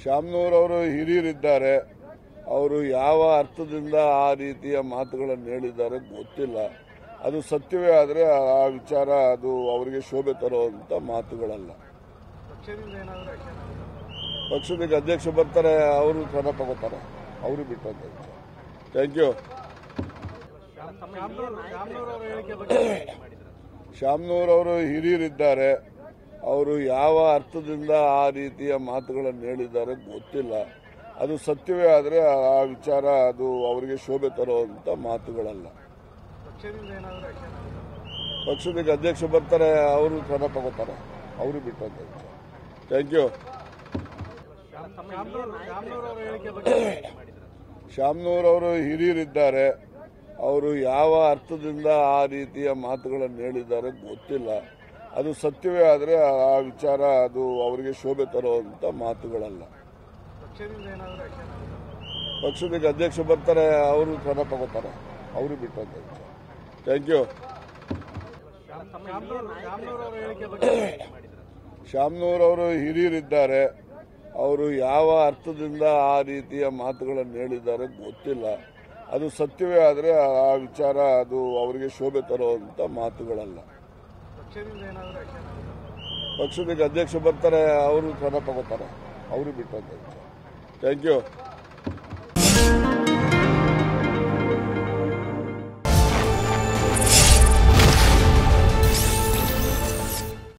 ಶಾಮನೂರವರು ಹಿರಿಯರಿದ್ದಾರೆ. ಅವರು ಯಾವ ಅರ್ಥದಿಂದ ಆ ರೀತಿಯ ಮಾತುಗಳನ್ನು ಹೇಳಿದ್ದಾರೆ ಗೊತ್ತಿಲ್ಲ. ಅದು ಸತ್ಯವೇ ಆದರೆ ಆ ವಿಚಾರ ಅದು ಅವರಿಗೆ ಶೋಭೆ ತರುವಂತ ಮಾತುಗಳಲ್ಲ. ಪಕ್ಷದ ಅಧ್ಯಕ್ಷ ಬರ್ತಾರೆ, ಅವರು ಕ್ರಮ ತಗೋತಾರೆ, ಅವರು ಬಿಟ್ಟಂತ. Thank you. ಶಾಮನೂರವರು ಹಿರಿಯರಿದ್ದಾರೆ. ಅವರು ಯಾವ ಅರ್ಥದಿಂದ ಆ ರೀತಿಯ ಮಾತುಗಳನ್ನು ಹೇಳಿದ್ದಾರೆ ಗೊತ್ತಿಲ್ಲ. ಅದು ಸತ್ಯವೇ ಆದರೆ ಆ ವಿಚಾರ ಅದು ಅವರಿಗೆ ಶೋಭೆ ತರುವಂತ ಮಾತುಗಳಲ್ಲ. ಪಕ್ಷದ ಅಧ್ಯಕ್ಷ ಬರ್ತಾರೆ, ಅವರು ಕ್ರಮ ತಗೋತಾರೆ, ಅವರು ಬಿಟ್ಟಂತ. Thank you. ಶಾಮನೂರವರು ಹಿರಿಯರಿದ್ದಾರೆ. ಅವರು ಯಾವ ಅರ್ಥದಿಂದ ಆ ರೀತಿಯ ಮಾತುಗಳನ್ನು ಹೇಳಿದ್ದಾರೆ ಗೊತ್ತಿಲ್ಲ. ಅದು ಸತ್ಯವೇ ಆದರೆ ಆ ವಿಚಾರ ಅದು ಅವರಿಗೆ ಶೋಭೆ ತರುವಂತ ಮಾತುಗಳಲ್ಲ. ಪಕ್ಷದ ಅಧ್ಯಕ್ಷ ಬರ್ತಾರೆ, ಅವರು ಕ್ರಮ ತಗೋತಾರೆ, ಅವರು ಬಿಟ್ಟಂತ. Thank you. ಶಾಮನೂರವರು ಹಿರಿಯರಿದ್ದಾರೆ. ಅವರು ಯಾವ ಅರ್ಥದಿಂದ ಆ ರೀತಿಯ ಮಾತುಗಳನ್ನು ಹೇಳಿದ್ದಾರೆ ಗೊತ್ತಿಲ್ಲ. ಅದು ಸತ್ಯವೇ ಆದರೆ ಆ ವಿಚಾರ ಅದು ಅವರಿಗೆ ಶೋಭೆ ತರುವಂತ ಮಾತುಗಳಲ್ಲ. ಪಕ್ಷದ ಅಧ್ಯಕ್ಷ ಬರ್ತಾರೆ, ಅವರು ಕ್ರಮ ತಗೋತಾರೆ, ಅವರು ಬಿಟ್ಟಂತ. Thank you.